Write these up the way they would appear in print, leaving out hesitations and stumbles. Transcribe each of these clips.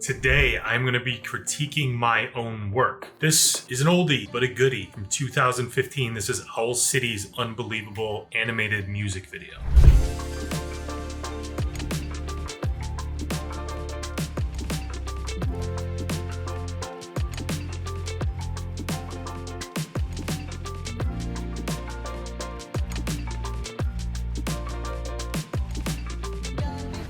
Today, I'm going to be critiquing my own work. This is an oldie, but a goodie from 2015. This is Owl City's unbelievable animated music video.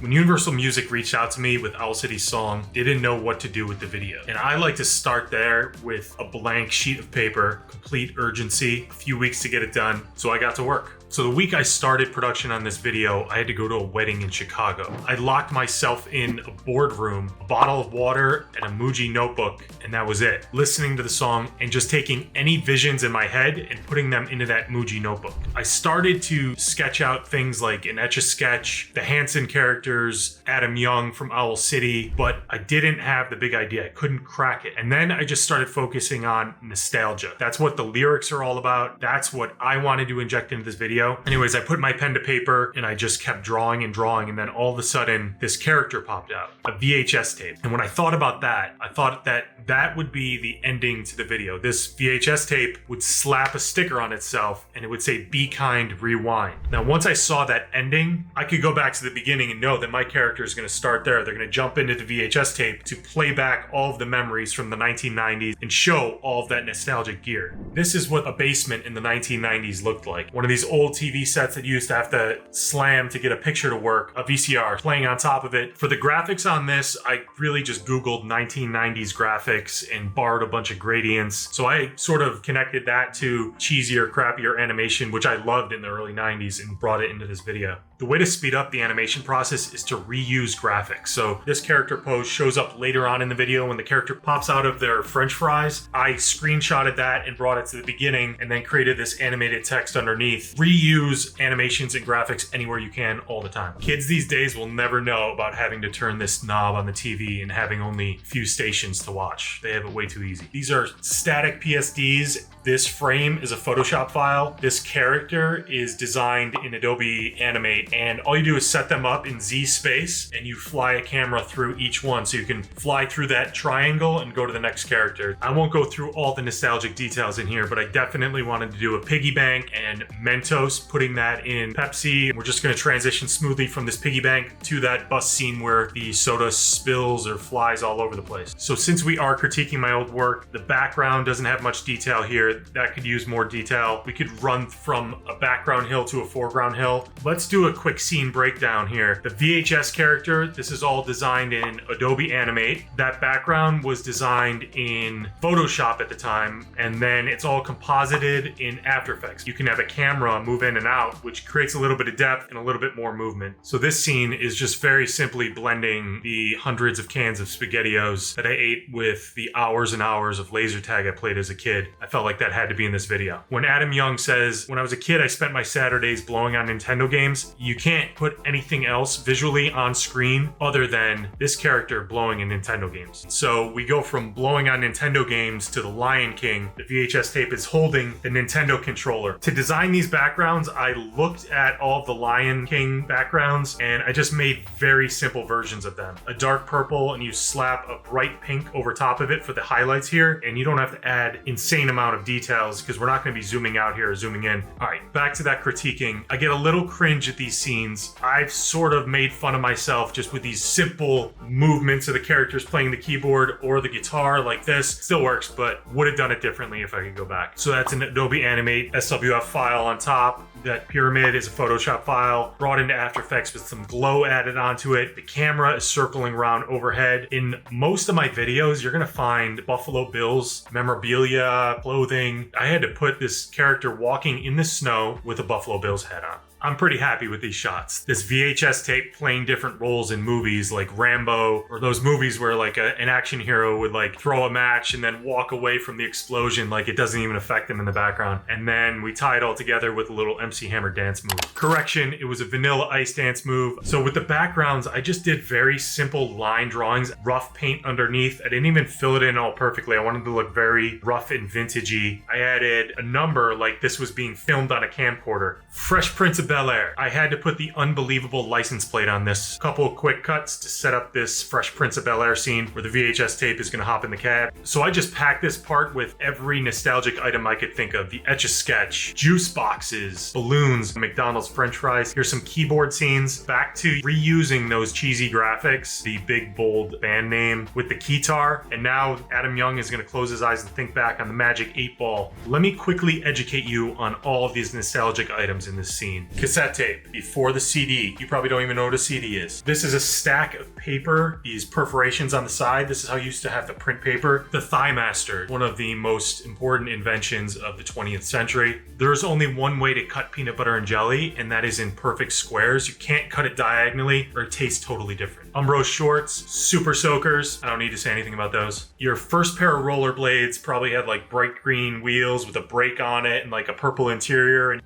When Universal Music reached out to me with Owl City's song, they didn't know what to do with the video. And I like to start there with a blank sheet of paper, complete urgency, a few weeks to get it done, so I got to work. So the week I started production on this video, I had to go to a wedding in Chicago. I locked myself in a boardroom, a bottle of water, and a Muji notebook, and that was it. Listening to the song and just taking any visions in my head and putting them into that Muji notebook. I started to sketch out things like an Etch-a-Sketch, the Hanson characters, Adam Young from Owl City, but I didn't have the big idea. I couldn't crack it. And then I just started focusing on nostalgia. That's what the lyrics are all about. That's what I wanted to inject into this video. Anyways, I put my pen to paper and I just kept drawing, and then all of a sudden this character popped out, a VHS tape. And when I thought about that, I thought that would be the ending to the video. This VHS tape would slap a sticker on itself and it would say, "Be kind, rewind." Now, once I saw that ending, I could go back to the beginning and know that my character is going to start there. They're going to jump into the VHS tape to play back all of the memories from the 1990s and show all of that nostalgic gear. This is what a basement in the 1990s looked like. One of these old TV sets that you used to have to slam to get a picture to work, a VCR playing on top of it. For the graphics on this, I really just Googled 1990s graphics and borrowed a bunch of gradients. So I sort of connected that to cheesier, crappier animation, which I loved in the early 90s, and brought it into this video. The way to speed up the animation process is to reuse graphics. So this character pose shows up later on in the video when the character pops out of their French fries. I screenshotted that and brought it to the beginning and then created this animated text underneath. Reuse animations and graphics anywhere you can all the time. Kids these days will never know about having to turn this knob on the TV and having only a few stations to watch. They have it way too easy. These are static PSDs. This frame is a Photoshop file. This character is designed in Adobe Animate, and all you do is set them up in Z space and you fly a camera through each one so you can fly through that triangle and go to the next character. I won't go through all the nostalgic details in here, but I definitely wanted to do a piggy bank and Mentos, putting that in Pepsi. We're just going to transition smoothly from this piggy bank to that bus scene where the soda spills or flies all over the place. So since we are critiquing my old work, the background doesn't have much detail here. That could use more detail. We could run from a background hill to a foreground hill. Let's do a quick scene breakdown here. The VHS character, this is all designed in Adobe Animate. That background was designed in Photoshop at the time, and then it's all composited in After Effects. You can have a camera move in and out, which creates a little bit of depth and a little bit more movement. So this scene is just very simply blending the hundreds of cans of SpaghettiOs that I ate with the hours and hours of laser tag I played as a kid. I felt like that had to be in this video. When Adam Young says, "When I was a kid, I spent my Saturdays blowing on Nintendo games," you can't put anything else visually on screen other than this character blowing in Nintendo games. So we go from blowing on Nintendo games to the Lion King. The VHS tape is holding the Nintendo controller. To design these backgrounds, I looked at all of the Lion King backgrounds and I just made very simple versions of them. A dark purple, and you slap a bright pink over top of it for the highlights here, and you don't have to add insane amount of details because we're not going to be zooming out here or zooming in. All right, back to that critiquing. I get a little cringe at these scenes. I've sort of made fun of myself just with these simple movements of the characters playing the keyboard or the guitar like this. Still works, but would have done it differently if I could go back. So that's an Adobe Animate SWF file on top. That pyramid is a Photoshop file brought into After Effects with some glow added onto it. The camera is circling around overhead. In most of my videos, you're going to find Buffalo Bills memorabilia, clothing. I had to put this character walking in the snow with a Buffalo Bills hat on. I'm pretty happy with these shots. This VHS tape playing different roles in movies like Rambo, or those movies where like an action hero would like throw a match and then walk away from the explosion like it doesn't even affect them in the background. And then we tie it all together with a little MC Hammer dance move. Correction, it was a Vanilla Ice dance move. So with the backgrounds, I just did very simple line drawings, rough paint underneath. I didn't even fill it in all perfectly. I wanted to look very rough and vintagey. I added a number like this was being filmed on a camcorder. Fresh Prince of of Bel-Air. I had to put the unbelievable license plate on this. Couple of quick cuts to set up this Fresh Prince of Bel-Air scene where the VHS tape is gonna hop in the cab. So I just packed this part with every nostalgic item I could think of. The Etch-a-Sketch, juice boxes, balloons, McDonald's French fries. Here's some keyboard scenes. Back to reusing those cheesy graphics, the big bold band name with the keytar. And now Adam Young is gonna close his eyes and think back on the Magic 8-Ball. Let me quickly educate you on all of these nostalgic items in this scene. Cassette tape, before the CD. You probably don't even know what a CD is. This is a stack of paper, these perforations on the side. This is how you used to have to print paper. The Thigh Master, one of the most important inventions of the 20th century. There's only one way to cut peanut butter and jelly, and that is in perfect squares. You can't cut it diagonally or it tastes totally different. Umbro shorts, Super Soakers. I don't need to say anything about those. Your first pair of rollerblades probably had like bright green wheels with a brake on it and like a purple interior, and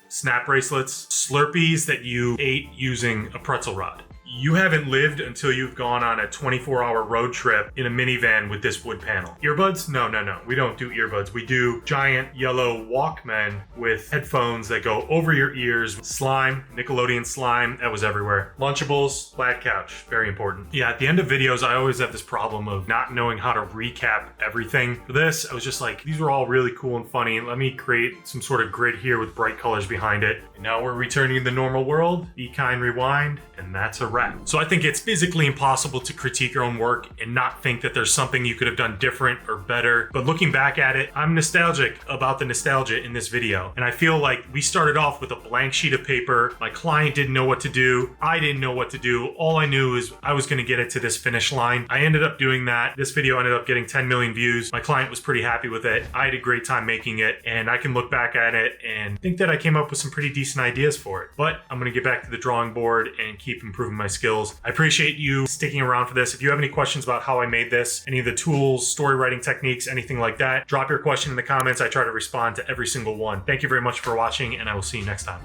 snap bracelets, Slurpees that you ate using a pretzel rod. You haven't lived until you've gone on a 24-hour road trip in a minivan with this wood panel. Earbuds? No. We don't do earbuds. We do giant yellow Walkmen with headphones that go over your ears. Slime, Nickelodeon slime, that was everywhere. Lunchables, plaid couch, very important. Yeah, at the end of videos, I always have this problem of not knowing how to recap everything. For this, I was just like, these were all really cool and funny. Let me create some sort of grid here with bright colors behind it. And now we're returning to the normal world. Be kind, rewind, and that's a wrap. So I think it's physically impossible to critique your own work and not think that there's something you could have done different or better. But looking back at it, I'm nostalgic about the nostalgia in this video. And I feel like we started off with a blank sheet of paper. My client didn't know what to do. I didn't know what to do. All I knew is I was going to get it to this finish line. I ended up doing that. This video ended up getting 10 million views. My client was pretty happy with it. I had a great time making it, and I can look back at it and think that I came up with some pretty decent ideas for it. But I'm going to get back to the drawing board and keep improving my skills. I appreciate you sticking around for this. If you have any questions about how I made this, any of the tools, story writing techniques, anything like that, drop your question in the comments. I try to respond to every single one. Thank you very much for watching, and I will see you next time.